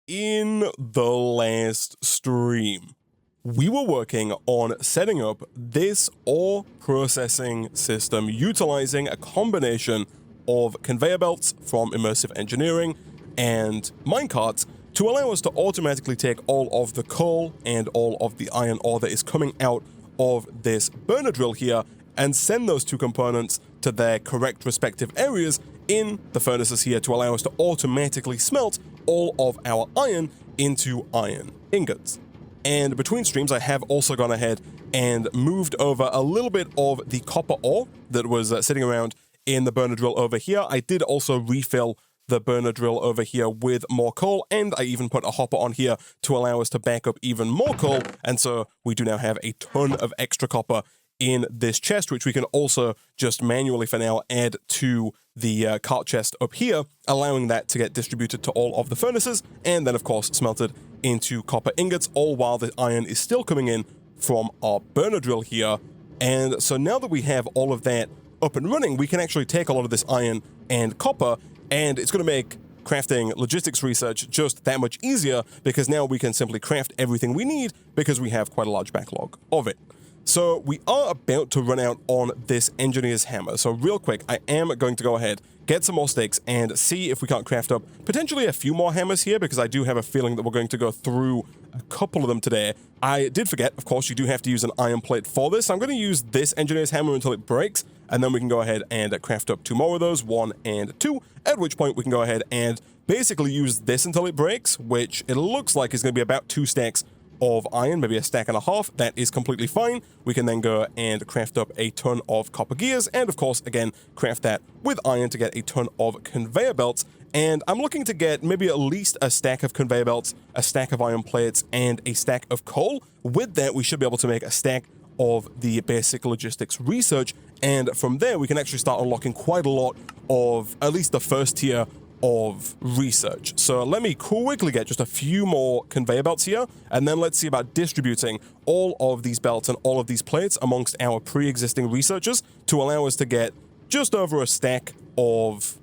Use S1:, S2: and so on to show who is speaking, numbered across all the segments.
S1: in the last stream, we were working on setting up this ore processing system utilizing a combination of conveyor belts from immersive engineering and minecarts to allow us to automatically take all of the coal and all of the iron ore that is coming out of this burner drill here and send those two components to their correct respective areas in the furnaces here to allow us to automatically smelt all of our iron into iron ingots. And between streams, I have also gone ahead and moved over a little bit of the copper ore that was sitting around in the burner drill over here. I did also refill the burner drill over here with more coal, and I even put a hopper on here to allow us to back up even more coal, and so we do now have a ton of extra copper in this chest, which we can also just manually for now add to the cart chest up here, allowing that to get distributed to all of the furnaces, and then of course smelted into copper ingots, all while the iron is still coming in from our burner drill here. And so now that we have all of that up and running, we can actually take a lot of this iron and copper, and it's going to make crafting logistics research just that much easier, because now we can simply craft everything we need because we have quite a large backlog of it. So we are about to run out on this engineer's hammer. So real quick, I am going to go ahead, get some more sticks, and see if we can't craft up potentially a few more hammers here, because I do have a feeling that we're going to go through a couple of them today. I did forget, of course, you do have to use an iron plate for this. I'm going to use this engineer's hammer until it breaks, and then we can go ahead and craft up two more of those, 1 and 2, at which point we can go ahead and basically use this until it breaks, which it looks like is going to be about 2 stacks of iron, maybe a stack and a half. That is completely fine. We can then go and craft up a ton of copper gears, and of course, again, craft that with iron to get a ton of conveyor belts. And I'm looking to get maybe at least a stack of conveyor belts, a stack of iron plates, and a stack of coal. With that, we should be able to make a stack of the basic logistics research, and from there, we can actually start unlocking quite a lot of at least the first tier of research. So let me quickly get just a few more conveyor belts here, and then let's see about distributing all of these belts and all of these plates amongst our pre-existing researchers to allow us to get just over a stack of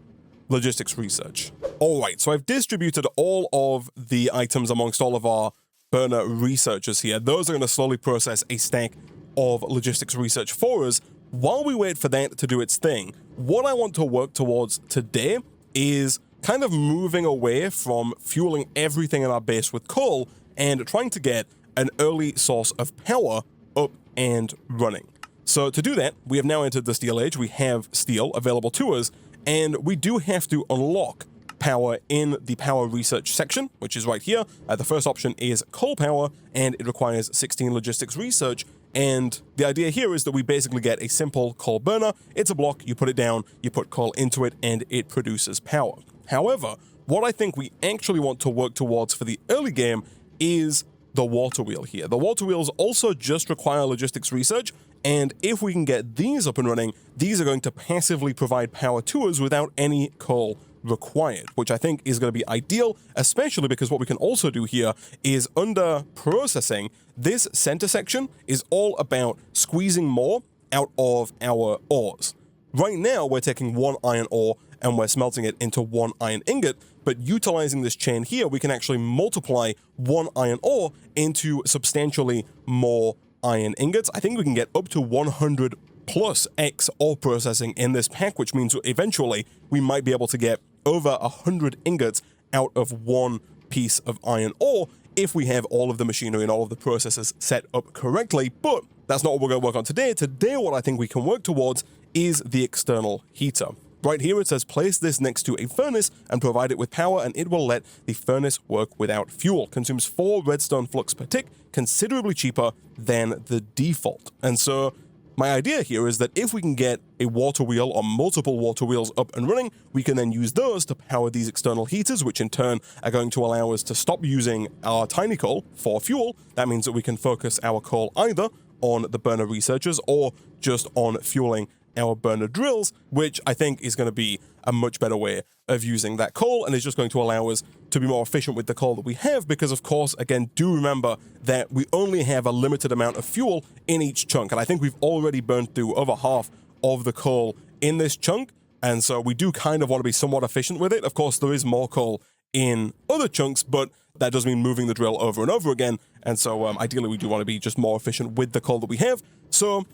S1: logistics research. All right, so I've distributed all of the items amongst all of our burner researchers here. Those are going to slowly process a stack of logistics research for us. While we wait for that to do its thing, what I want to work towards today is kind of moving away from fueling everything in our base with coal and trying to get an early source of power up and running. So to do that, we have now entered the steel age. We have steel available to us, and we do have to unlock power in the power research section, which is right here. The first option is coal power, and it requires 16 logistics research. And the idea here is that we basically get a simple coal burner. It's a block, you put it down, you put coal into it, and it produces power. However, what I think we actually want to work towards for the early game is the water wheel here. The water wheels also just require logistics research, and if we can get these up and running, these are going to passively provide power to us without any coal required, which I think is going to be ideal, especially because what we can also do here is under processing, this center section is all about squeezing more out of our ores. Right now, we're taking 1 iron ore and we're smelting it into 1 iron ingot, but utilizing this chain here, we can actually multiply 1 iron ore into substantially more iron ingots. I think we can get up to 100 plus X ore processing in this pack, which means eventually we might be able to get over 100 ingots out of 1 piece of iron ore if we have all of the machinery and all of the processes set up correctly. But that's not what we're going to work on today. Today, what I think we can work towards is the external heater. Right here it says place this next to a furnace and provide it with power, and it will let the furnace work without fuel. Consumes 4 redstone flux per tick, considerably cheaper than the default. And so my idea here is that if we can get a water wheel or multiple water wheels up and running, we can then use those to power these external heaters, which in turn are going to allow us to stop using our tiny coal for fuel. That means that we can focus our coal either on the burner researchers or just on fueling our burner drills, which I think is going to be a much better way of using that coal, and is just going to allow us to be more efficient with the coal that we have, because of course, again, do remember that we only have a limited amount of fuel in each chunk, and I think we've already burned through over half of the coal in this chunk, and so we do kind of want to be somewhat efficient with it. Of course, there is more coal in other chunks, but that does mean moving the drill over and over again. And so ideally we do want to be just more efficient with the coal that we have. So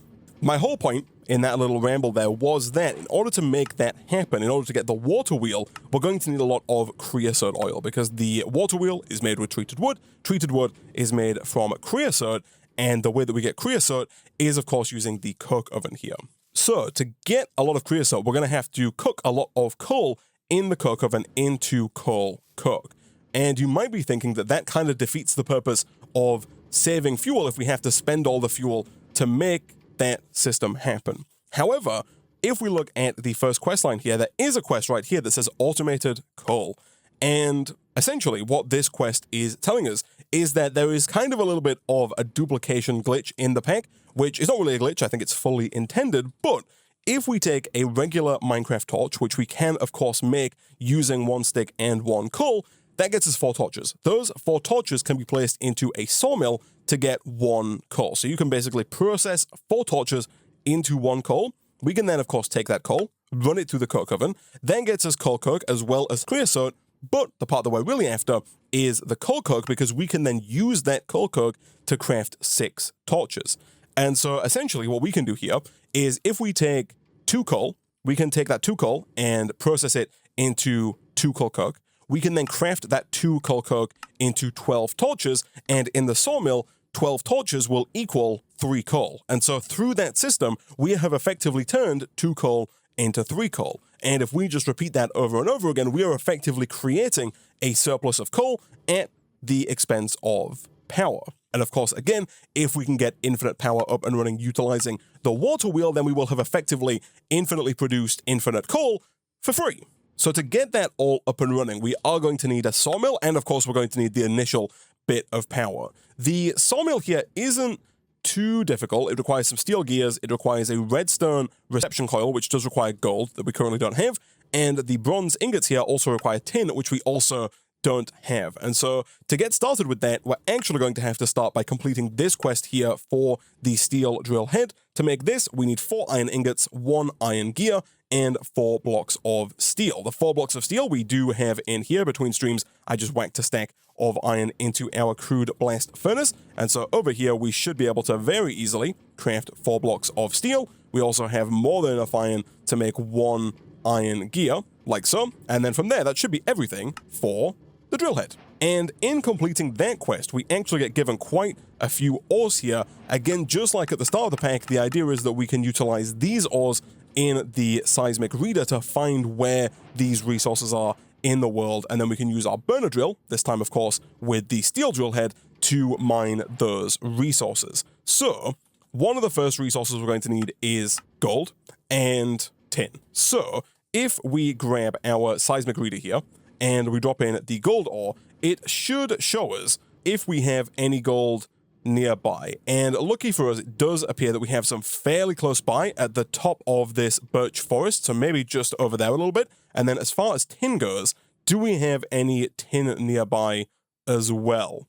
S1: my whole point in that little ramble there was that in order to make that happen, in order to get the water wheel, we're going to need a lot of creosote oil, because the water wheel is made with treated wood. Treated wood is made from creosote, and the way that we get creosote is, of course, using the coke oven here. So to get a lot of creosote, we're going to have to cook a lot of coal in the coke oven into coal coke. And you might be thinking that that kind of defeats the purpose of saving fuel if we have to spend all the fuel to make that system happen. However, if we look at the first quest line here, there is a quest right here that says automated coal. And essentially what this quest is telling us is that there is kind of a little bit of a duplication glitch in the pack, which is not really a glitch. I think it's fully intended. But if we take a regular Minecraft torch, which we can of course make using 1 stick and 1 coal, that gets us 4 torches. Those 4 torches can be placed into a sawmill to get 1 coal. So you can basically process 4 torches into 1 coal. We can then, of course, take that coal, run it through the coke oven, then gets us coal coke as well as creosote. But the part that we're really after is the coal coke, because we can then use that coal coke to craft 6 torches. And so essentially what we can do here is if we take 2 coal, we can take that 2 coal and process it into 2 coal coke. We can then craft that 2 coal coke into 12 torches, and in the sawmill, 12 torches will equal 3 coal. And so through that system, we have effectively turned 2 coal into 3 coal. And if we just repeat that over and over again, we are effectively creating a surplus of coal at the expense of power. And of course, again, if we can get infinite power up and running utilizing the water wheel, then we will have effectively infinitely produced infinite coal for free. So to get that all up and running, we are going to need a sawmill, and of course we're going to need the initial bit of power. The sawmill here isn't too difficult. It requires some steel gears, it requires a redstone reception coil, which does require gold that we currently don't have, and the bronze ingots here also require tin, which we also don't have. And so to get started with that, we're actually going to have to start by completing this quest here for the steel drill head. To make this, we need 4 iron ingots, 1 iron gear, and 4 blocks of steel. The 4 blocks of steel we do have in here. Between streams, I just whacked a stack of iron into our crude blast furnace. And so over here, we should be able to very easily craft 4 blocks of steel. We also have more than enough iron to make 1 iron gear, like so. And then from there, that should be everything for the drill head. And in completing that quest, we actually get given quite a few ores here. Again, just like at the start of the pack, the idea is that we can utilize these ores in the seismic reader to find where these resources are in the world, and then we can use our burner drill, this time of course with the steel drill head, to mine those resources. So one of the first resources we're going to need is gold and tin. So if we grab our seismic reader here and we drop in the gold ore, it should show us if we have any gold nearby. And lucky for us, it does appear that we have some fairly close by at the top of this birch forest, so maybe just over there a little bit. And then as far as tin goes, do we have any tin nearby as well?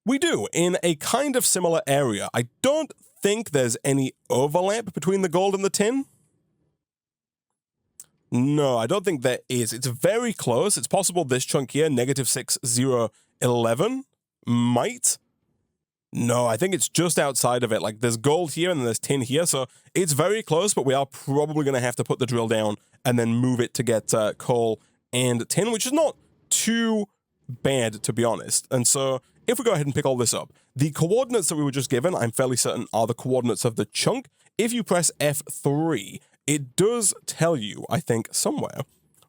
S1: We do, in a kind of similar area. I don't think there's any overlap between the gold and the tin. No, I don't think there is. It's very close. It's possible this chunk here, -6011, might. No, I think it's just outside of it. Like, there's gold here and there's tin here, so it's very close, but we are probably going to have to put the drill down and then move it to get coal and tin, which is not too bad, to be honest. And so if we go ahead and pick all this up, the coordinates that we were just given, I'm fairly certain, are the coordinates of the chunk. If you press F3, it does tell you, I think, somewhere,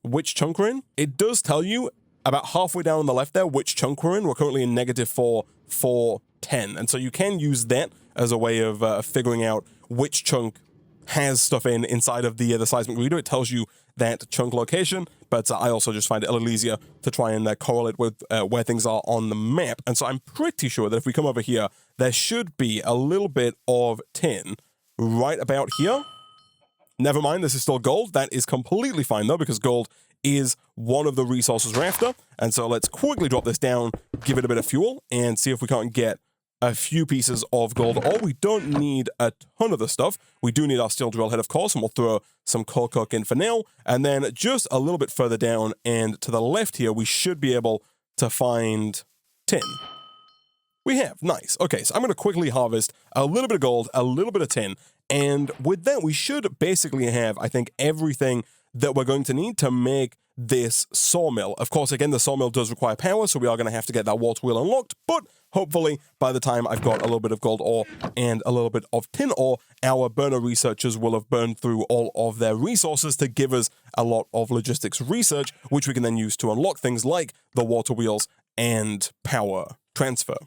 S1: which chunk we're in. It does tell you about halfway down on the left there which chunk we're in. We're currently in -4, 4, 10. And so you can use that as a way of figuring out which chunk has stuff inside of the seismic reader. It tells you that chunk location, but I also just find it a little easier to try and correlate with where things are on the map. And so I'm pretty sure that if we come over here, there should be a little bit of tin right about here. Never mind, this is still gold. That is completely fine, though, because gold is one of the resources we're after. And so let's quickly drop this down, give it a bit of fuel, and see if we can't get a few pieces of gold ore. We don't need a ton of the stuff. We do need our steel drill head, of course, and we'll throw some coal coke in for now. And then just a little bit further down and to the left here, we should be able to find tin. We have. Nice. Okay, so I'm going to quickly harvest a little bit of gold, a little bit of tin, and with that, we should basically have, I think, everything that we're going to need to make this sawmill. Of course, again, the sawmill does require power, so we are going to have to get that water wheel unlocked, but hopefully, by the time I've got a little bit of gold ore and a little bit of tin ore, our burner researchers will have burned through all of their resources to give us a lot of logistics research, which we can then use to unlock things like the water wheels and power transfer.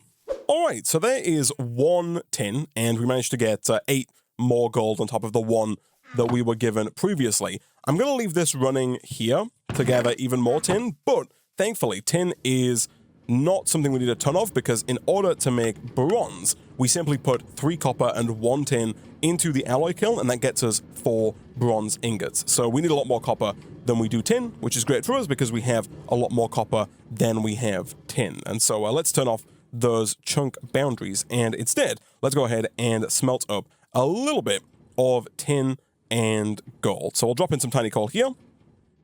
S1: All right, so there is 1 tin, and we managed to get 8 more gold on top of the 1 that we were given previously. I'm going to leave this running here to gather even more tin, but thankfully, tin is not something we need a ton of, because in order to make bronze, we simply put 3 copper and 1 tin into the alloy kiln, and that gets us 4 bronze ingots. So we need a lot more copper than we do tin, which is great for us because we have a lot more copper than we have tin. And so let's turn off those chunk boundaries, and instead, let's go ahead and smelt up a little bit of tin and gold. So we'll drop in some tiny coal here,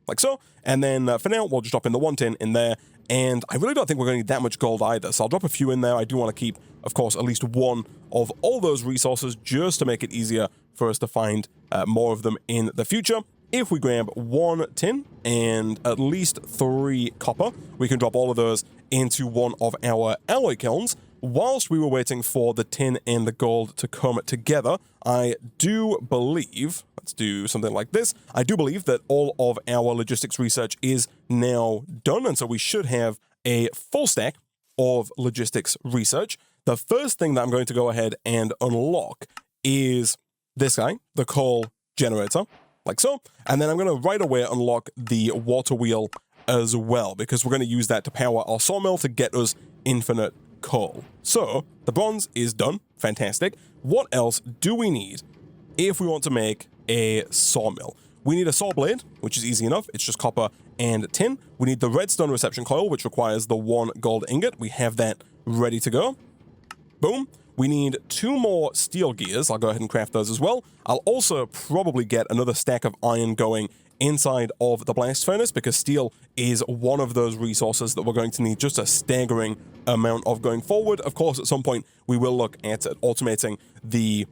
S1: like so, and then for now, we'll just drop in the 1 tin in there, and I really don't think we're going to need that much gold either, so I'll drop a few in there. I do want to keep, of course, at least 1 of all those resources just to make it easier for us to find more of them in the future. If we grab 1 tin and at least 3 copper, we can drop all of those into one of our alloy kilns. Whilst we were waiting for the tin and the gold to come together, I do believe, let's do something like this, I do believe that all of our logistics research is now done, and so we should have a full stack of logistics research. The first thing that I'm going to go ahead and unlock is this guy, the coal generator, like so, and then I'm going to right away unlock the water wheel as well, because we're going to use that to power our sawmill to get us infinite coal. So, the bronze is done. Fantastic. What else do we need if we want to make a sawmill? We need a saw blade, which is easy enough. It's just copper and tin. We need the redstone reception coil, which requires the 1 gold ingot. We have that ready to go. Boom. We need 2 more steel gears. I'll go ahead and craft those as well. I'll also probably get another stack of iron going inside of the blast furnace, because steel is one of those resources that we're going to need just a staggering amount of going forward. Of course, at some point, we will look at automating the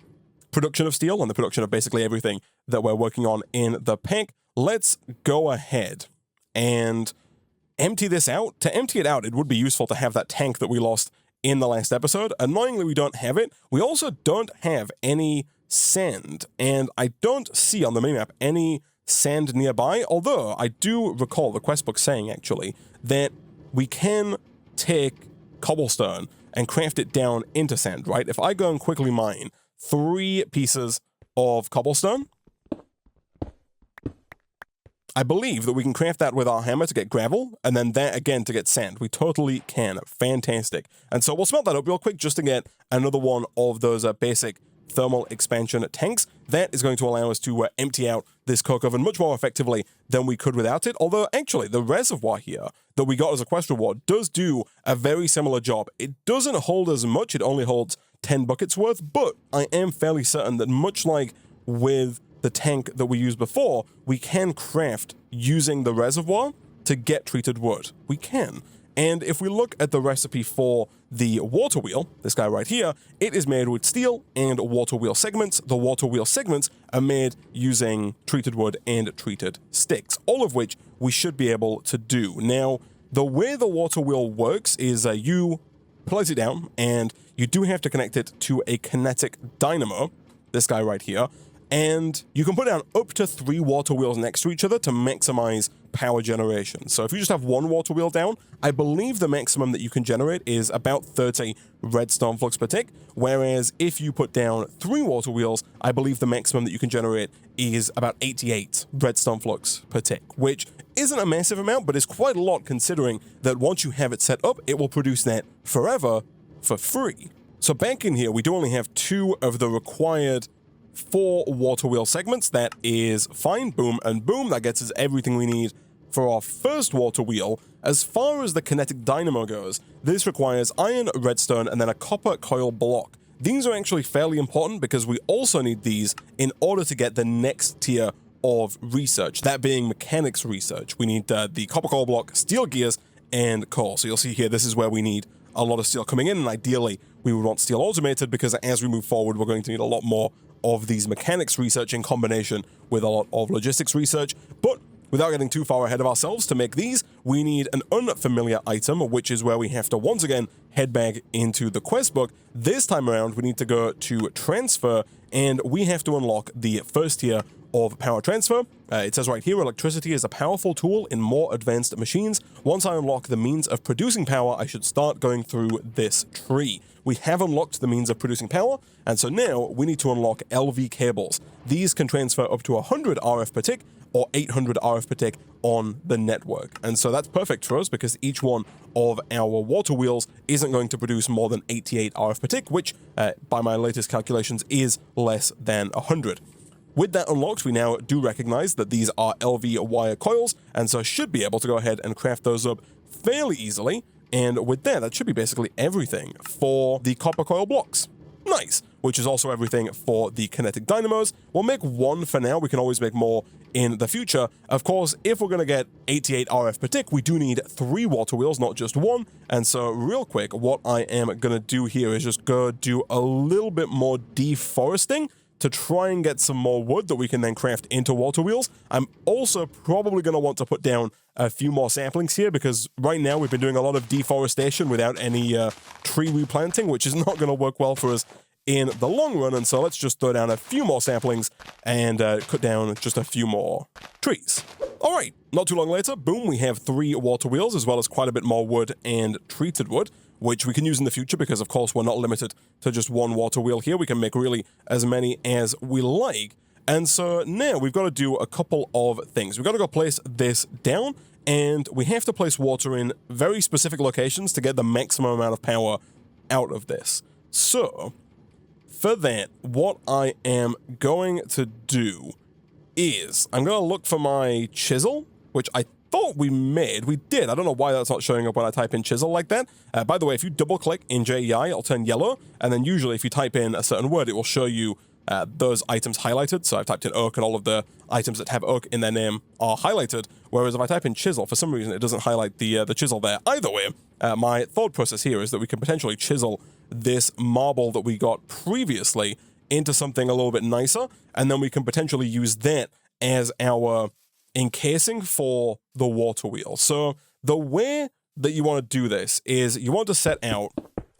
S1: production of steel and the production of basically everything that we're working on in the pack. Let's go ahead and empty this out. To empty it out, it would be useful to have that tank that we lost in the last episode. Annoyingly, we don't have it. We also don't have any sand, and I don't see on the minimap any sand nearby, although I do recall the quest book saying, actually, that we can take cobblestone and craft it down into sand, right? If I go and quickly mine 3 pieces of cobblestone, I believe that we can craft that with our hammer to get gravel, and then that again to get sand. We totally can. Fantastic. And so we'll smelt that up real quick just to get another one of those basic thermal expansion tanks. That is going to allow us to empty out this coke oven much more effectively than we could without it. Although, actually, the reservoir here that we got as a quest reward does do a very similar job. It doesn't hold as much. It only holds 10 buckets worth, but I am fairly certain that much like with the tank that we used before, we can craft using the reservoir to get treated wood. We can. And if we look at the recipe for the water wheel, this guy right here, it is made with steel and water wheel segments. The water wheel segments are made using treated wood and treated sticks, all of which we should be able to do. Now, the way the water wheel works is you place it down, and you do have to connect it to a kinetic dynamo, this guy right here, and you can put down up to 3 water wheels next to each other to maximize power generation. So if you just have 1 water wheel down, I believe the maximum that you can generate is about 30 redstone flux per tick, whereas if you put down 3 water wheels, I believe the maximum that you can generate is about 88 redstone flux per tick, which isn't a massive amount, but is quite a lot considering that once you have it set up, it will produce that forever for free. So back in here, we do only have 2 of the required 4 water wheel segments. That is fine. Boom and boom. That gets us everything we need for our first water wheel, as far as the kinetic dynamo goes, this requires iron, redstone, and then a copper coil block. These are actually fairly important because we also need these in order to get the next tier of research, that being mechanics research. We need the copper coil block, steel gears, and coal. So you'll see here, this is where we need a lot of steel coming in, and ideally we would want steel automated because as we move forward, we're going to need a lot more of these mechanics research in combination with a lot of logistics research. But without getting too far ahead of ourselves, to make these, we need an unfamiliar item, which is where we have to once again head back into the quest book. This time around, we need to go to transfer, and we have to unlock the first tier of power transfer. It says right here, electricity is a powerful tool in more advanced machines. Once I unlock the means of producing power, I should start going through this tree. We have unlocked the means of producing power, and so now we need to unlock LV cables. These can transfer up to 100 RF per tick or 800 RF per tick on the network. And so that's perfect for us because each one of our water wheels isn't going to produce more than 88 RF per tick, which by my latest calculations is less than 100. With that unlocked, we now do recognize that these are LV wire coils, and so should be able to go ahead and craft those up fairly easily. And with that should be basically everything for the copper coil blocks. Nice, which is also everything for the kinetic dynamos. We'll make one for now. We can always make more in the future. Of course, if we're going to get 88 RF per tick, we do need 3 water wheels, not just one. And so real quick, what I am going to do here is just go do a little bit more deforesting to try and get some more wood that we can then craft into water wheels. I'm also probably going to want to put down a few more saplings here because right now we've been doing a lot of deforestation without any tree replanting, which is not going to work well for us in the long run. And so let's just throw down a few more saplings and cut down just a few more trees. All right, not too long later, boom, we have 3 water wheels as well as quite a bit more wood and treated wood, which we can use in the future because, of course, we're not limited to just one water wheel here. We can make really as many as we like. And so now we've got to do a couple of things. We've got to go place this down, and we have to place water in very specific locations to get the maximum amount of power out of this. So for that, what I am going to do is I'm going to look for my chisel, which I thought we made. We did. I don't know why that's not showing up when I type in chisel like that. By the way, if you double click in JEI, it'll turn yellow. And then usually if you type in a certain word, it will show you those items highlighted. So I've typed in oak and all of the items that have oak in their name are highlighted. Whereas if I type in chisel, for some reason, it doesn't highlight the chisel there. Either way, my thought process here is that we can potentially chisel this marble that we got previously into something a little bit nicer. And then we can potentially use that as our encasing for the water wheel. So the way that you want to do this is you want to set out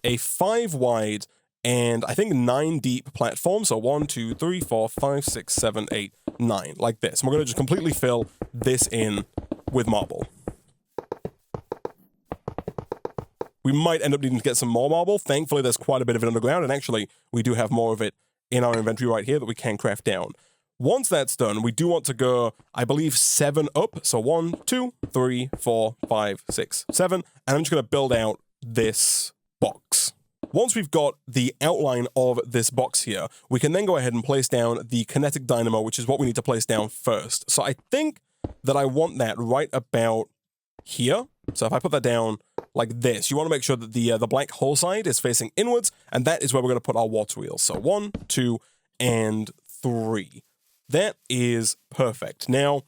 S1: a 5 wide and I think 9 deep platform. So 1, 2, 3, 4, 5, 6, 7, 8, 9, like this. And we're going to just completely fill this in with marble. We might end up needing to get some more marble. Thankfully, there's quite a bit of it underground, and actually, we do have more of it in our inventory right here that we can craft down. Once that's done, we do want to go, I believe, 7 up. So 1, 2, 3, 4, 5, 6, 7. And I'm just going to build out this box. Once we've got the outline of this box here, we can then go ahead and place down the kinetic dynamo, which is what we need to place down first. So I think that I want that right about here. So if I put that down like this, you want to make sure that the black hole side is facing inwards, and that is where we're going to put our water wheels. So 1, 2, and 3. That is perfect. Now,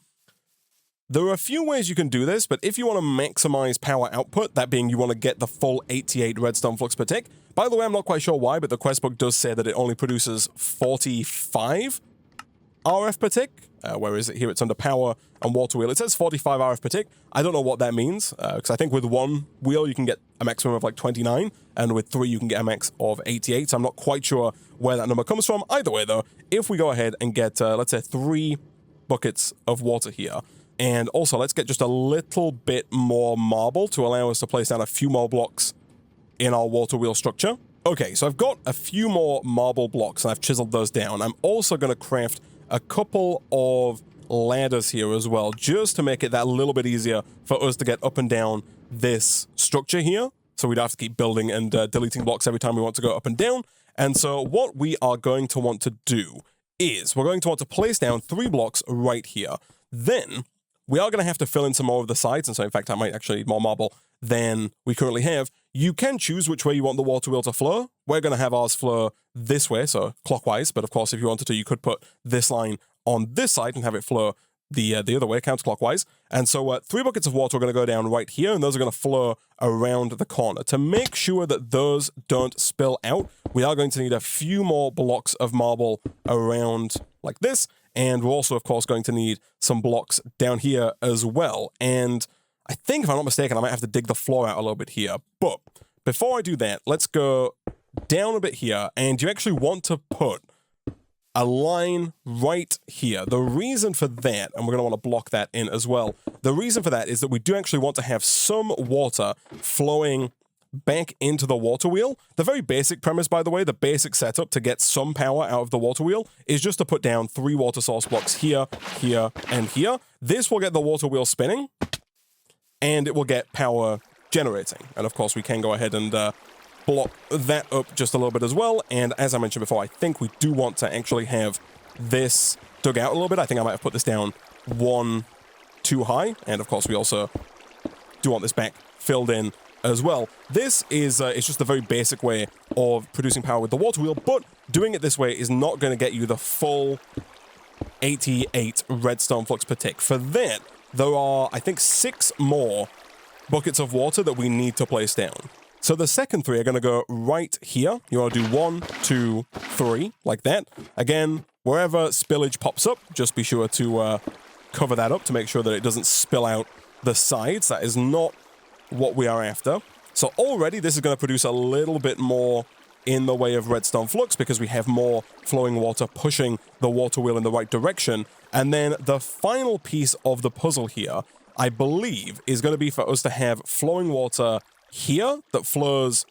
S1: there are a few ways you can do this, but if you want to maximize power output, that being you want to get the full 88 redstone flux per tick. By the way, I'm not quite sure why, but the quest book does say that it only produces 45 RF per tick. Where is it? Here it's under power and water wheel. It says 45 RF per tick. I don't know what that means, because I think with one wheel you can get a maximum of like 29, and with 3 you can get a max of 88, so I'm not quite sure where that number comes from. Either way though, if we go ahead and get, let's say 3 buckets of water here, and also let's get just a little bit more marble to allow us to place down a few more blocks in our water wheel structure. Okay, so I've got a few more marble blocks and I've chiseled those down. I'm also going to craft a couple of ladders here as well, just to make it that little bit easier for us to get up and down this structure here. So we'd have to keep building and deleting blocks every time we want to go up and down. And so what we are going to want to do is we're going to want to place down 3 blocks right here. Then we are going to have to fill in some more of the sides, and so in fact I might actually need more marble than we currently have. You can choose which way you want the water wheel to flow. We're going to have ours flow this way, so clockwise, but of course if you wanted to, you could put this line on this side and have it flow the other way, counterclockwise. And so 3 buckets of water are going to go down right here, and those are going to flow around the corner. To make sure that those don't spill out, we are going to need a few more blocks of marble around like this, and we're also, of course, going to need some blocks down here as well. And I think, if I'm not mistaken, I might have to dig the floor out a little bit here. But before I do that, let's go down a bit here, and you actually want to put a line right here. The reason for that, and we're going to want to block that in as well, the reason for that is that we do actually want to have some water flowing back into the water wheel. The very basic premise, by the way, the basic setup to get some power out of the water wheel is just to put down 3 water source blocks here, here, and here. This will get the water wheel spinning, and it will get power generating. And of course, we can go ahead and block that up just a little bit as well. And as I mentioned before, I think we do want to actually have this dug out a little bit. I think I might have put this down 1 too high. And of course, we also do want this back filled in as well. This is it's just a very basic way of producing power with the water wheel, but doing it this way is not going to get you the full 88 redstone flux per tick. For that, there are, I think, 6 more buckets of water that we need to place down. So the second 3 are going to go right here. You want to do 1, 2, 3, like that. Again, wherever spillage pops up, just be sure to cover that up to make sure that it doesn't spill out the sides. That is not what we are after. So already this is going to produce a little bit more in the way of redstone flux because we have more flowing water pushing the water wheel in the right direction. And then the final piece of the puzzle here, I believe, is going to be for us to have flowing water here that flows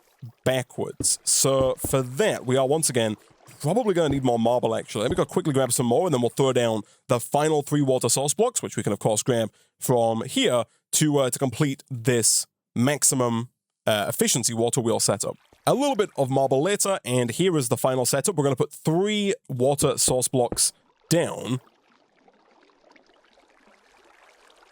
S1: backwards. So for that, we are once again probably going to need more marble, actually. Let me go quickly grab some more, and then we'll throw down the final 3 water source blocks, which we can, of course, grab from here to complete this maximum efficiency water wheel setup. A little bit of marble later, and here is the final setup. We're going to put 3 water source blocks down.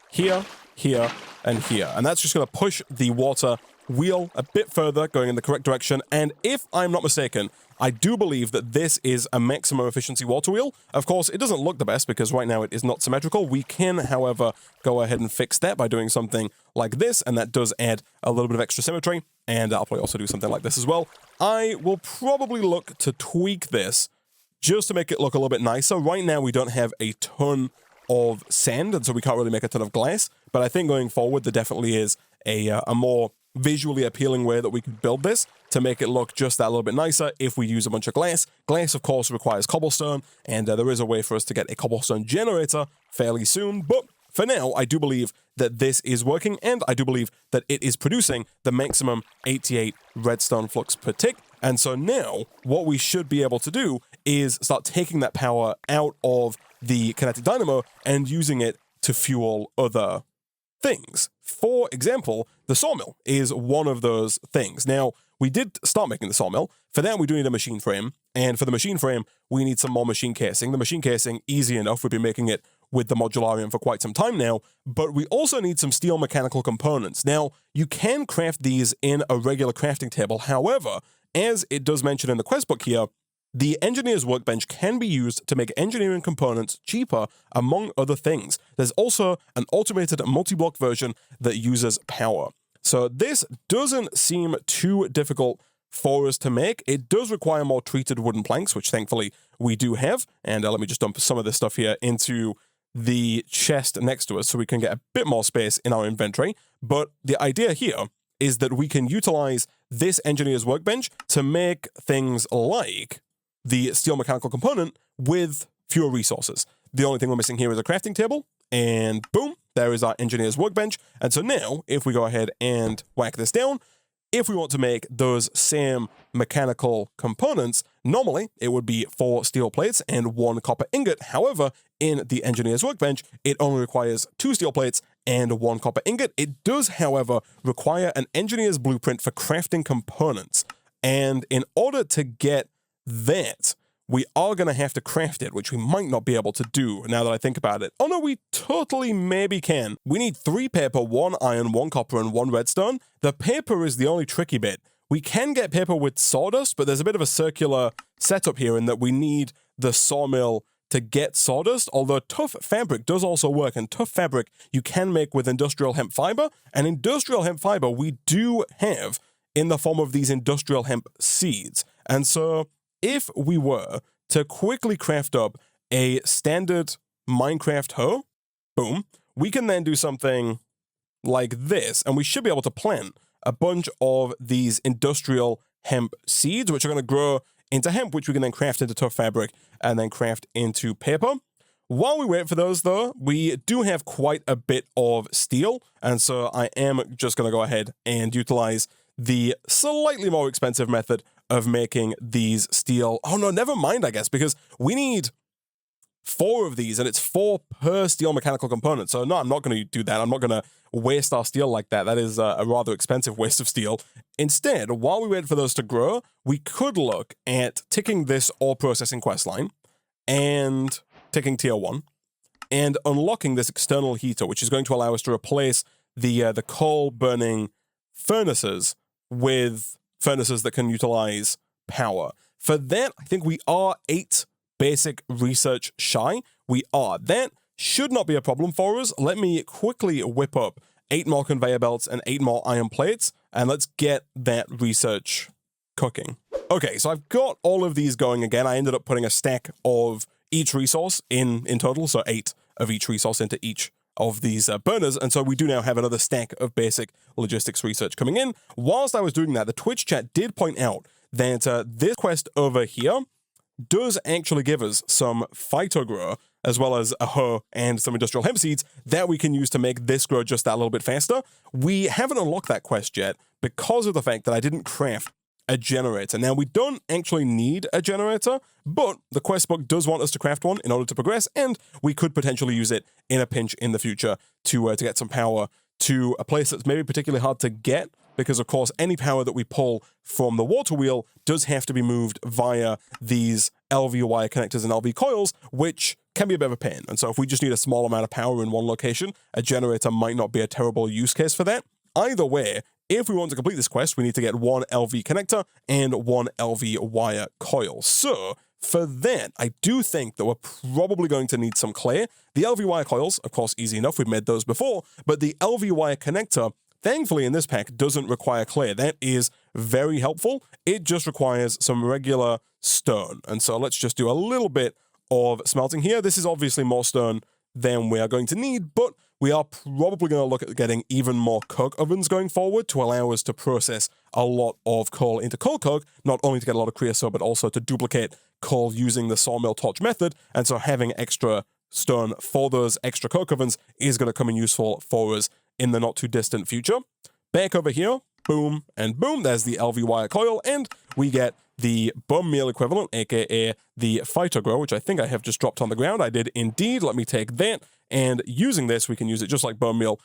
S1: Here, here, and here. And that's just going to push the water wheel a bit further, going in the correct direction. And if I'm not mistaken, I do believe that this is a maximum efficiency water wheel. Of course, it doesn't look the best because right now it is not symmetrical. We can, however, go ahead and fix that by doing something like this, and that does add a little bit of extra symmetry. And I'll probably also do something like this as well. I will probably look to tweak this just to make it look a little bit nicer. Right now, we don't have a ton of sand, and so we can't really make a ton of glass. But I think going forward, there definitely is a more visually appealing way that we could build this to make it look just that little bit nicer if we use a bunch of glass. Glass, of course, requires cobblestone, and there is a way for us to get a cobblestone generator fairly soon. But for now, I do believe that this is working, and I do believe that it is producing the maximum 88 redstone flux per tick. And so now, what we should be able to do is start taking that power out of the kinetic dynamo and using it to fuel other things. For example, the sawmill is one of those things. Now, we did start making the sawmill. For that, we do need a machine frame. And for the machine frame, we need some more machine casing. The machine casing, easy enough. We've been making it with the modularium for quite some time now. But we also need some steel mechanical components. Now, you can craft these in a regular crafting table. However, as it does mention in the quest book here, the engineer's workbench can be used to make engineering components cheaper, among other things. There's also an automated multi-block version that uses power. So this doesn't seem too difficult for us to make. It does require more treated wooden planks, which thankfully we do have. And let me just dump some of this stuff here into the chest next to us so we can get a bit more space in our inventory. But the idea here is that we can utilize this engineer's workbench to make things like the steel mechanical component with fewer resources. The only thing we're missing here is a crafting table, and boom, there is our engineer's workbench. And so now, if we go ahead and whack this down, if we want to make those same mechanical components, normally it would be 4 steel plates and 1 copper ingot. However, in the engineer's workbench, it only requires 2 steel plates and 1 copper ingot. It does, however, require an engineer's blueprint for crafting components. And in order to get that, we are going to have to craft it, which we might not be able to do now that I think about it. Oh no, we totally maybe can. We need 3 paper, 1 iron, 1 copper, and 1 redstone. The paper is the only tricky bit. We can get paper with sawdust, but there's a bit of a circular setup here in that we need the sawmill to get sawdust, although tough fabric does also work, and tough fabric you can make with industrial hemp fiber, and industrial hemp fiber we do have in the form of these industrial hemp seeds. And so if we were to quickly craft up a standard Minecraft hoe, boom, we can then do something like this, and we should be able to plant a bunch of these industrial hemp seeds, which are going to grow into hemp, which we can then craft into tough fabric and then craft into paper. While we wait for those, though, we do have quite a bit of steel, and so I am just going to go ahead and utilize the slightly more expensive method of making these steel. Oh no, never mind, I guess, because we need 4 of these, and it's 4 per steel mechanical component. So no, I'm not going to do that. I'm not going to waste our steel like that. That is a rather expensive waste of steel. Instead, while we wait for those to grow, we could look at ticking this ore processing quest line and ticking tier 1 and unlocking this external heater, which is going to allow us to replace the coal burning furnaces with furnaces that can utilize power. For that, I think we are 8 basic research shy. We are. That should not be a problem for us. Let me quickly whip up 8 more conveyor belts and 8 more iron plates, and let's get that research cooking. Okay, so I've got all of these going again. I ended up putting a stack of each resource in total, so 8 of each resource into each of these burners, and so we do now have another stack of basic logistics research coming in. Whilst I was doing that, the Twitch chat did point out that this quest over here does actually give us some phyto grow, as well as a hoe and some industrial hemp seeds that we can use to make this grow just that little bit faster. We haven't unlocked that quest yet because of the fact that I didn't craft a generator. Now, we don't actually need a generator, but the quest book does want us to craft one in order to progress, and we could potentially use it in a pinch in the future to get some power to a place that's maybe particularly hard to get, because of course any power that we pull from the water wheel does have to be moved via these LV wire connectors and LV coils, which can be a bit of a pain. And so if we just need a small amount of power in one location, a generator might not be a terrible use case for that. Either way, if we want to complete this quest, we need to get 1 LV connector and 1 LV wire coil. So for that, I do think that we're probably going to need some clay. The LV wire coils, of course, easy enough. We've made those before, but the LV wire connector, thankfully in this pack, doesn't require clay. That is very helpful. It just requires some regular stone. And so let's just do a little bit of smelting here. This is obviously more stone than we are going to need, but we are probably going to look at getting even more coke ovens going forward to allow us to process a lot of coal into coal coke, not only to get a lot of creosote, but also to duplicate coal using the sawmill torch method. And so having extra stone for those extra coke ovens is going to come in useful for us in the not too distant future. Back over here, boom and boom, there's the LV wire coil, and we get the bone meal equivalent, aka the phyto grow, which I think I have just dropped on the ground. I did indeed. Let me take that, and using this, we can use it just like bone meal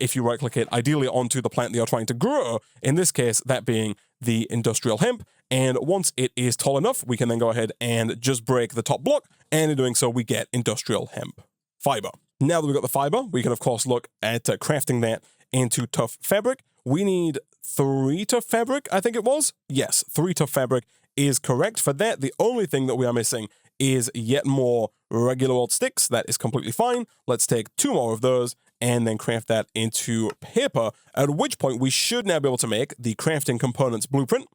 S1: if you right-click it, ideally onto the plant that you're trying to grow, in this case, that being the industrial hemp. And once it is tall enough, we can then go ahead and just break the top block, and in doing so, we get industrial hemp fiber. Now that we've got the fiber, we can, of course, look at crafting that into tough fabric. We need 3 tough fabric, I think it was. Yes, 3 tough fabric is correct. For that, the only thing that we are missing is yet more regular old sticks. That is completely fine. Let's take 2 more of those and then craft that into paper, at which point we should now be able to make the crafting components blueprint,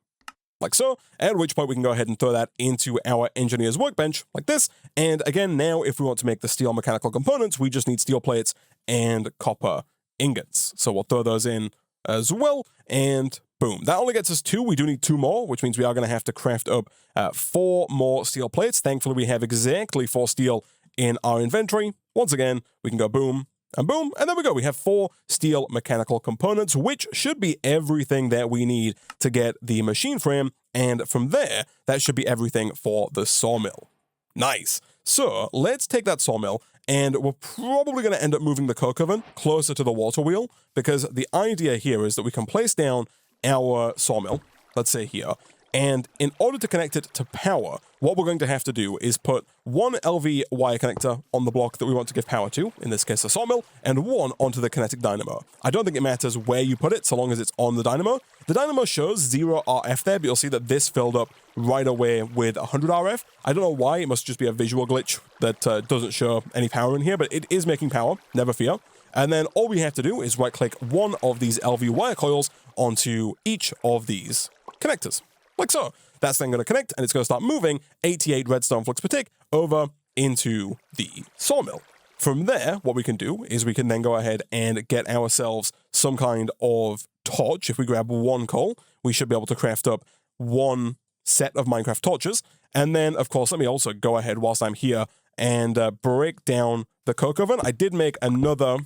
S1: like so, at which point we can go ahead and throw that into our engineer's workbench, like this. And again, now if we want to make the steel mechanical components, we just need steel plates and copper ingots. So we'll throw those in as well, and boom. That only gets us 2. We do need 2 more, which means we are going to have to craft up 4 more steel plates. Thankfully, we have exactly 4 steel in our inventory. Once again, we can go boom and boom, and there we go. We have 4 steel mechanical components, which should be everything that we need to get the machine frame, and from there, that should be everything for the sawmill. Nice. So let's take that sawmill, and we're probably going to end up moving the coke oven closer to the water wheel, because the idea here is that we can place down our sawmill, let's say here, And in order to connect it to power, what we're going to have to do is put one LV wire connector on the block that we want to give power to, in this case a sawmill, and one onto the kinetic dynamo. I don't think it matters where you put it, so long as it's on the dynamo. The dynamo shows 0 RF there, but you'll see that this filled up right away with 100 RF. I don't know why, it must just be a visual glitch that doesn't show any power in here, but it is making power, never fear. And then all we have to do is right-click one of these LV wire coils onto each of these connectors. Like so. That's then going to connect, and it's going to start moving 88 redstone flux per tick over into the sawmill. From there, what we can do is we can then go ahead and get ourselves some kind of torch. If we grab one coal, we should be able to craft up one set of Minecraft torches. And then, of course, let me also go ahead whilst I'm here and break down the coke oven. I did make another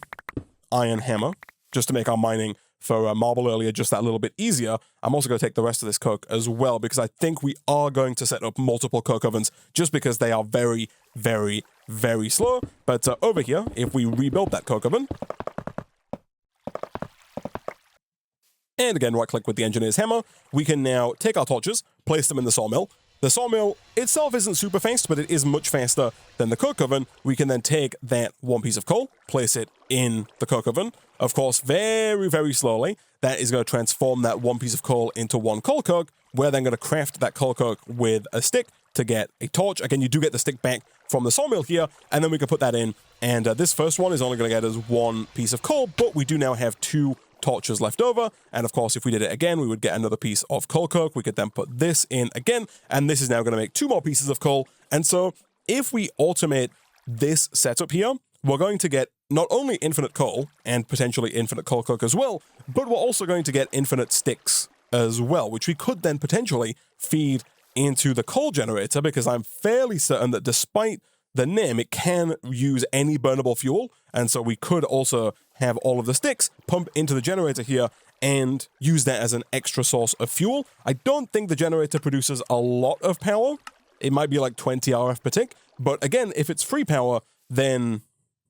S1: iron hammer just to make our mining for marble earlier just that little bit easier. I'm also going to take the rest of this coke as well, because I think we are going to set up multiple coke ovens just because they are very, very, very slow. But over here, if we rebuild that coke oven, and again right-click with the engineer's hammer, we can now take our torches, place them in the sawmill. The sawmill itself isn't super fast, but it is much faster than the coke oven. We can then take that one piece of coal, place it in the coke oven. Of course, very, very slowly, that is going to transform that one piece of coal into one coal coke. We're then going to craft that coal coke with a stick to get a torch. Again, you do get the stick back from the sawmill here, and then we can put that in. And this first one is only going to get us one piece of coal, but we do now have two torches left over. And of course, if we did it again, we would get another piece of coal coke. We could then put this in again, and this is now going to make two more pieces of coal. And so if we automate this setup here, we're going to get not only infinite coal and potentially infinite coal coke as well, but we're also going to get infinite sticks as well, which we could then potentially feed into the coal generator, because I'm fairly certain that despite the name, it can use any burnable fuel. And so we could also have all of the sticks pump into the generator here and use that as an extra source of fuel. I don't think the generator produces a lot of power. It might be like 20 RF per tick. But again, if it's free power, then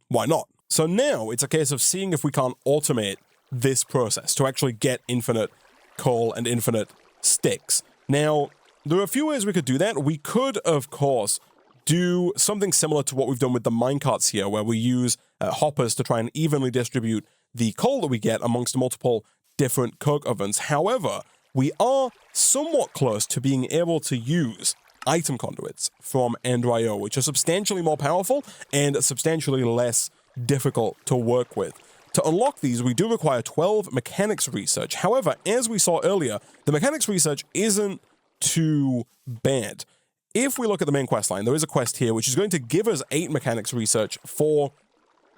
S1: why not? So now it's a case of seeing if we can't automate this process to actually get infinite coal and infinite sticks. Now, there are a few ways we could do that. We could, of course, do something similar to what we've done with the minecarts here, where we use hoppers to try and evenly distribute the coal that we get amongst multiple different coke ovens. However, we are somewhat close to being able to use item conduits from Ender.io, which are substantially more powerful and substantially less difficult to work with. To unlock these, we do require 12 mechanics research. However, as we saw earlier, the mechanics research isn't too bad. If we look at the main quest line, there is a quest here which is going to give us 8 mechanics research for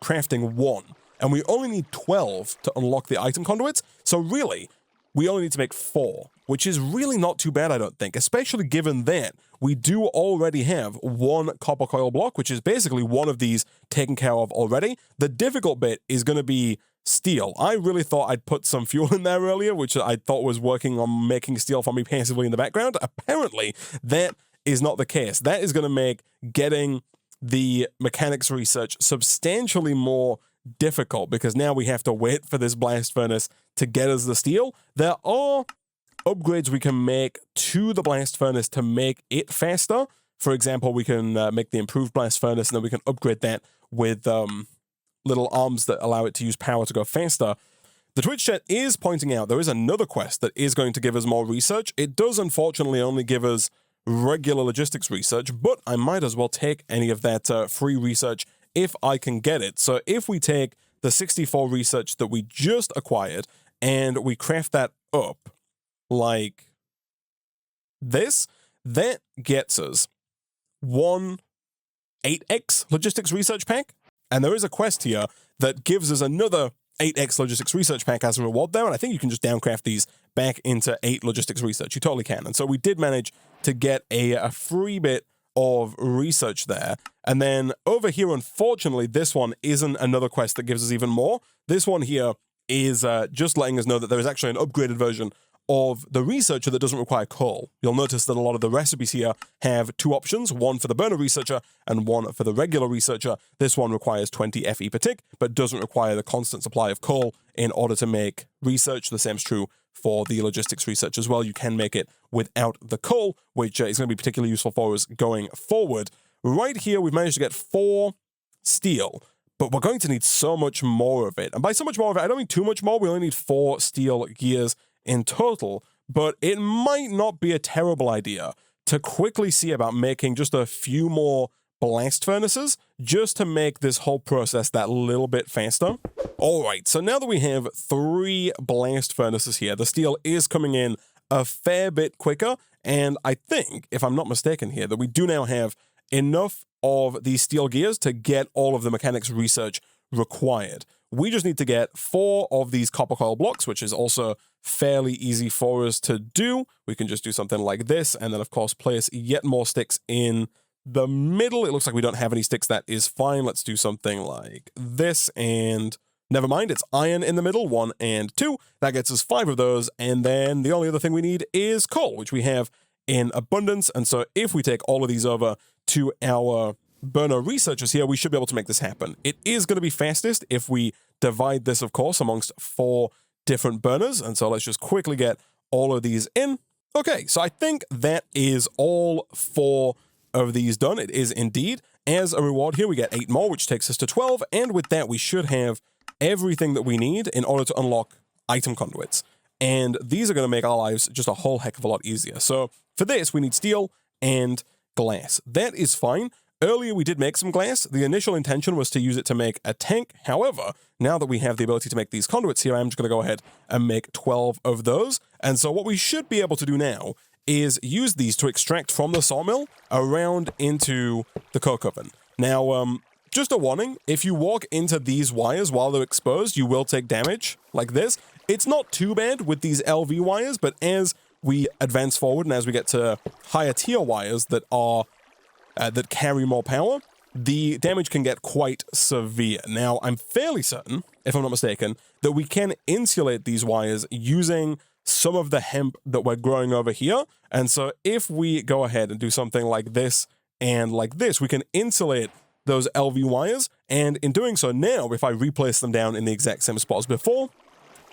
S1: crafting 1. And we only need 12 to unlock the item conduits. So really, we only need to make 4, which is really not too bad, I don't think, especially given that we do already have 1 copper coil block, which is basically one of these taken care of already. The difficult bit is going to be steel. I really thought I'd put some fuel in there earlier, which I thought was working on making steel for me passively in the background. Apparently, that is not the case. That is going to make getting the mechanics research substantially more difficult, because now we have to wait for this blast furnace to get us the steel. There are upgrades we can make to the blast furnace to make it faster. For example, we can make the improved blast furnace, and then we can upgrade that with little arms that allow it to use power to go faster. The Twitch chat is pointing out there is another quest that is going to give us more research. It does unfortunately only give us regular logistics research, but I might as well take any of that free research if I can get it. So if we take the 64 research that we just acquired and we craft that up like this, that gets us one 8x logistics research pack. And there is a quest here that gives us another 8x logistics research pack as a reward there, and I think you can just downcraft these back into 8 logistics research. You totally can. And so we did manage to get a free bit of research there. And then over here, unfortunately, this one isn't another quest that gives us even more. This one here is just letting us know that there is actually an upgraded version of the researcher that doesn't require coal. You'll notice that a lot of the recipes here have 2 options, one for the burner researcher and one for the regular researcher. This one requires 20 FE per tick, but doesn't require the constant supply of coal in order to make research. The same is true for the logistics research as well. You can make it without the coal, which is going to be particularly useful for us going forward. Right here, we've managed to get 4 steel, but we're going to need so much more of it. And by so much more of it, I don't mean too much more. We only need 4 steel gears in total, but it might not be a terrible idea to quickly see about making just a few more blast furnaces just to make this whole process that little bit faster. All right, so now that we have 3 blast furnaces here, the steel is coming in a fair bit quicker, and I think, if I'm not mistaken here, that we do now have enough of these steel gears to get all of the mechanics research required. We just need to get 4 of these copper coil blocks, which is also fairly easy for us to do. We can just do something like this, and then of course place yet more sticks in the middle. It looks like we don't have any sticks. That is fine. Let's do something like this, and never mind, it's iron in the middle, 1 and 2. That gets us 5 of those, and then the only other thing we need is coal, which we have in abundance. And so if we take all of these over to our burner researchers here, we should be able to make this happen. It is going to be fastest if we divide this, of course, amongst 4 different burners. And so let's just quickly get all of these in. Okay, so I think that is all 4 of these done. It is indeed. As a reward here, we get 8 more, which takes us to 12. And with that, we should have everything that we need in order to unlock item conduits. And these are going to make our lives just a whole heck of a lot easier. So for this, we need steel and glass. That is fine. Earlier, we did make some glass. The initial intention was to use it to make a tank. However, now that we have the ability to make these conduits here, I'm just going to go ahead and make 12 of those. And so what we should be able to do now is use these to extract from the sawmill around into the coke oven. Now, just a warning, if you walk into these wires while they're exposed, you will take damage like this. It's not too bad with these LV wires, but as we advance forward and as we get to higher tier wires that are that carry more power, the damage can get quite severe. Now, I'm fairly certain, if I'm not mistaken, that we can insulate these wires using some of the hemp that we're growing over here. And so if we go ahead and do something like this and like this, we can insulate those LV wires. And in doing so now, if I replace them down in the exact same spot as before,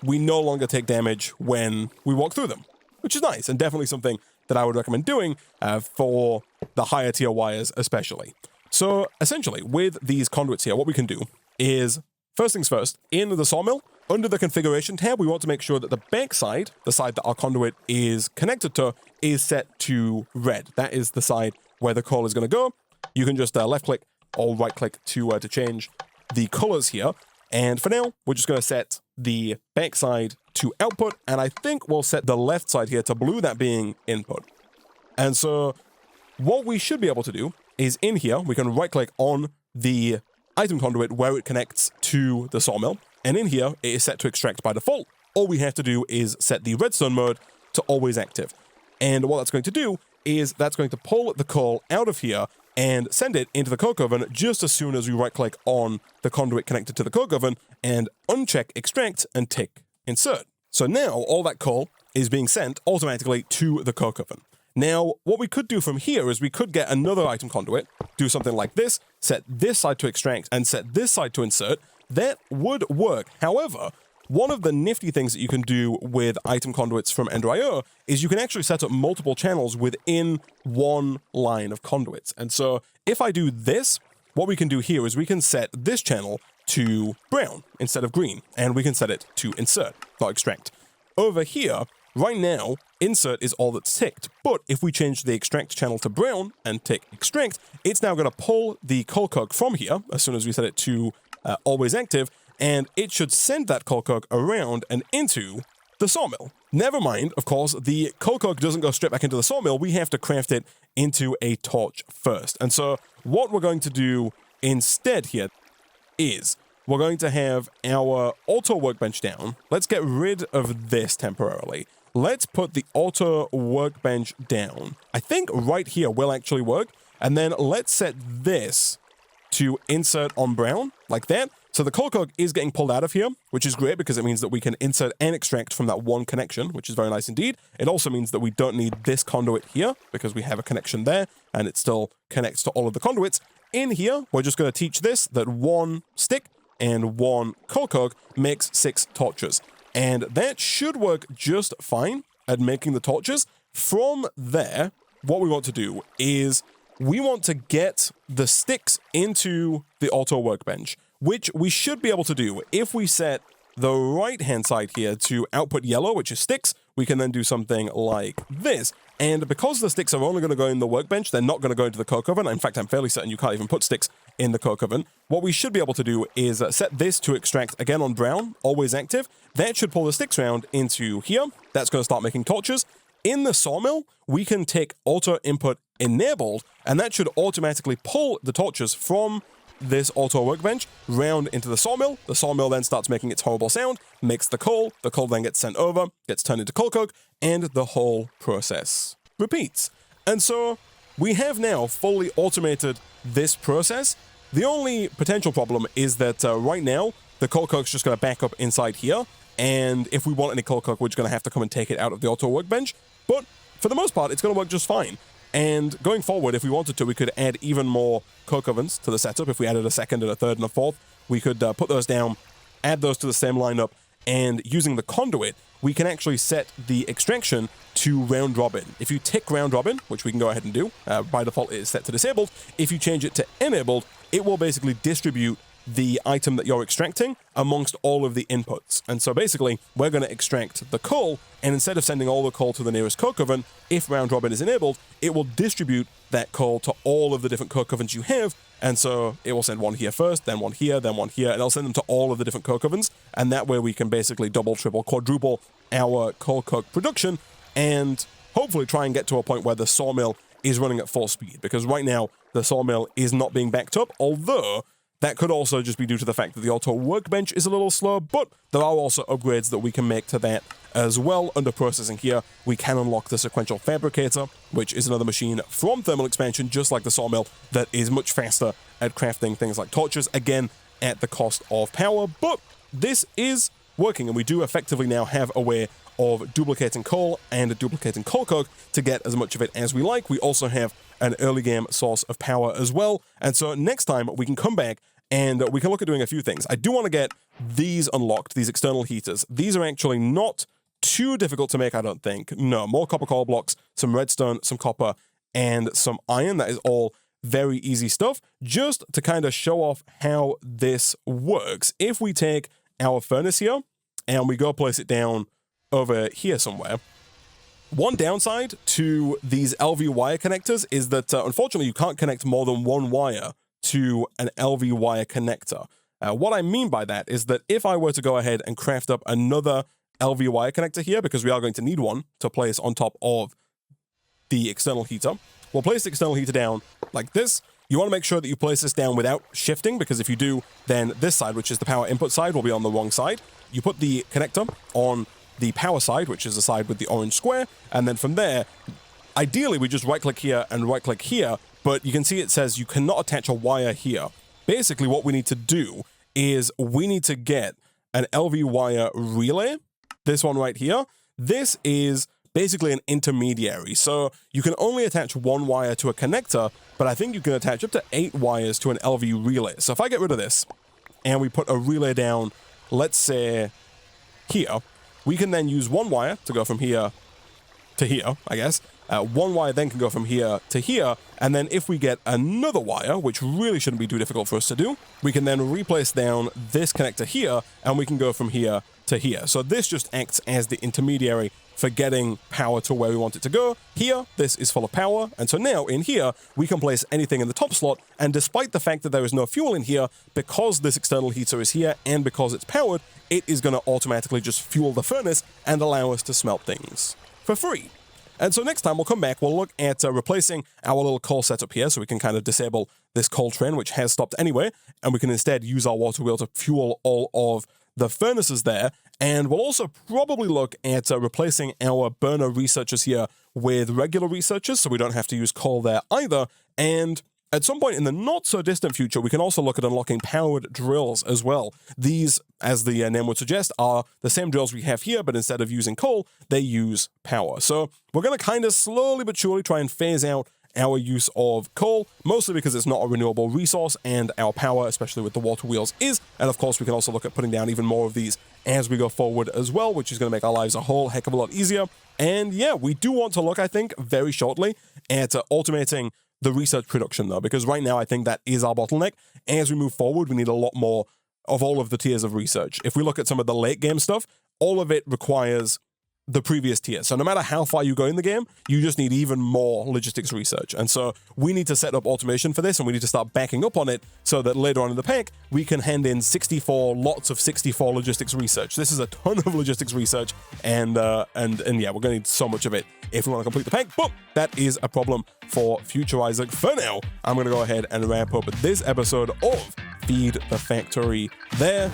S1: we no longer take damage when we walk through them, which is nice and definitely something that I would recommend doing for the higher tier wires especially. So essentially, with these conduits here, what we can do is, first things first, in the sawmill, under the configuration tab, we want to make sure that the backside, the side that our conduit is connected to, is set to red. That is the side where the coal is going to go. You can just left click or right click to change the colors here. And for now, we're just going to set the backside to output, and I think we'll set the left side here to blue, that being input. And so what we should be able to do is in here, we can right click on the item conduit where it connects to the sawmill, and in here, it is set to extract by default. All we have to do is set the redstone mode to always active. And what that's going to do is that's going to pull the coal out of here and send it into the coke oven just as soon as we right-click on the conduit connected to the coke oven and uncheck extract and tick insert. So now all that coal is being sent automatically to the coke oven. Now, what we could do from here is we could get another item conduit, do something like this, set this side to extract and set this side to insert. That would work. However, one of the nifty things that you can do with item conduits from Ender.io is you can actually set up multiple channels within one line of conduits. And so if I do this, what we can do here is we can set this channel to brown instead of green, and we can set it to insert, not extract. Over here, right now, insert is all that's ticked, but if we change the extract channel to brown and tick extract, it's now going to pull the coal coke from here as soon as we set it to always active, and it should send that coal coke around and into the sawmill. Never mind, of course, the coal coke doesn't go straight back into the sawmill. We have to craft it into a torch first. And so what we're going to do instead here is we're going to have our auto workbench down. Let's get rid of this temporarily. Let's put the auto workbench down. I think right here will actually work. And then let's set this to insert on brown, like that. So the coal coke is getting pulled out of here, which is great because it means that we can insert and extract from that one connection, which is very nice indeed. It also means that we don't need this conduit here because we have a connection there and it still connects to all of the conduits. In here, we're just going to teach this that one stick and one coal coke makes 6 torches. and that should work just fine at making the torches. From there, what we want to do is we want to get the sticks into the auto workbench, which we should be able to do if we set the right-hand side here to output yellow, which is sticks. We can then do something like this. And because the sticks are only going to go in the workbench, they're not going to go into the coke oven. In fact, I'm fairly certain you can't even put sticks in the coke oven. What we should be able to do is set this to extract again on brown, always active. That should pull the sticks round into here. That's going to start making torches. In the sawmill, we can take auto input enabled, and that should automatically pull the torches from this auto workbench round into the sawmill. The sawmill then starts making its horrible sound, makes the coal then gets sent over, gets turned into coal coke, and the whole process repeats. And so we have now fully automated this process. The only potential problem is that right now, the coal coke's just going to back up inside here, and if we want any coal coke, we're just going to have to come and take it out of the auto workbench. But for the most part, it's going to work just fine. And going forward, if we wanted to, we could add even more coke ovens to the setup. If we added a second and a third and a fourth, we could put those down, add those to the same lineup, and using the conduit, we can actually set the extraction to round robin. If you tick round robin, which we can go ahead and do, by default it is set to disabled. If you change it to enabled, it will basically distribute the item that you're extracting amongst all of the inputs. And so basically, we're going to extract the coal, and instead of sending all the coal to the nearest coke oven, if round robin is enabled, it will distribute that coal to all of the different coke ovens you have. And so it will send one here first, then one here, then one here, and it'll send them to all of the different coke ovens. And that way we can basically double, triple, quadruple our coal coke production, and hopefully try and get to a point where the sawmill is running at full speed, because right now the sawmill is not being backed up, although that could also just be due to the fact that the auto workbench is a little slow, but there are also upgrades that we can make to that as well. Under processing here, we can unlock the sequential fabricator, which is another machine from thermal expansion, just like the sawmill, that is much faster at crafting things like torches, again, at the cost of power. But this is working, and we do effectively now have a way of duplicating coal and duplicating coal coke to get as much of it as we like. We also have an early game source of power as well. And so next time we can come back and we can look at doing a few things. I do want to get these unlocked, these external heaters. These are actually not too difficult to make, I don't think. No, more copper coal blocks, some redstone, some copper, and some iron. That is all very easy stuff. Just to kind of show off how this works, if we take our furnace here and we go place it down over here somewhere, one downside to these LV wire connectors is that unfortunately you can't connect more than one wire to an LV wire connector. What I mean by that is that if I were to go ahead and craft up another LV wire connector here, because we are going to need one to place on top of the external heater, we'll place the external heater down like this. You want to make sure that you place this down without shifting, because if you do, then this side, which is the power input side, will be on the wrong side. You put the connector on the power side, which is the side with the orange square, and then from there, ideally we just right-click here and right-click here, but you can see it says you cannot attach a wire here. Basically, what we need to do is we need to get an LV wire relay, this one right here. This is basically an intermediary, so you can only attach one wire to a connector, but I think you can attach up to 8 wires to an LV relay. So if I get rid of this, and we put a relay down, let's say here, we can then use one wire to go from here to here, I guess. One wire then can go from here to here, and then if we get another wire, which really shouldn't be too difficult for us to do, we can then replace down this connector here, and we can go from here to here. So this just acts as the intermediary for getting power to where we want it to go. Here, this is full of power, and so now in here, we can place anything in the top slot, and despite the fact that there is no fuel in here, because this external heater is here, and because it's powered, it is going to automatically just fuel the furnace and allow us to smelt things for free. And so next time we'll come back, we'll look at replacing our little coal setup here, so we can kind of disable this coal train, which has stopped anyway, and we can instead use our water wheel to fuel all of the furnaces there. And we'll also probably look at replacing our burner researchers here with regular researchers, so we don't have to use coal there either. And at some point in the not-so-distant future, we can also look at unlocking powered drills as well. These, as the name would suggest, are the same drills we have here, but instead of using coal, they use power. So we're going to kind of slowly but surely try and phase out our use of coal, mostly because it's not a renewable resource and our power, especially with the water wheels, is. And of course, we can also look at putting down even more of these as we go forward as well, which is going to make our lives a whole heck of a lot easier. And yeah, we do want to look, I think, very shortly at automating the research production, though, because right now I think that is our bottleneck. As we move forward, we need a lot more of all of the tiers of research. If we look at some of the late game stuff, all of it requires the previous tier. So no matter how far you go in the game, you just need even more logistics research. And so we need to set up automation for this, and we need to start backing up on it so that later on in the pack, we can hand in 64 lots of 64 logistics research. This is a ton of logistics research, and yeah, we're gonna need so much of it if we want to complete the pack, but that is a problem for future Isaac. For now, I'm gonna go ahead and wrap up this episode of Feed the Factory there.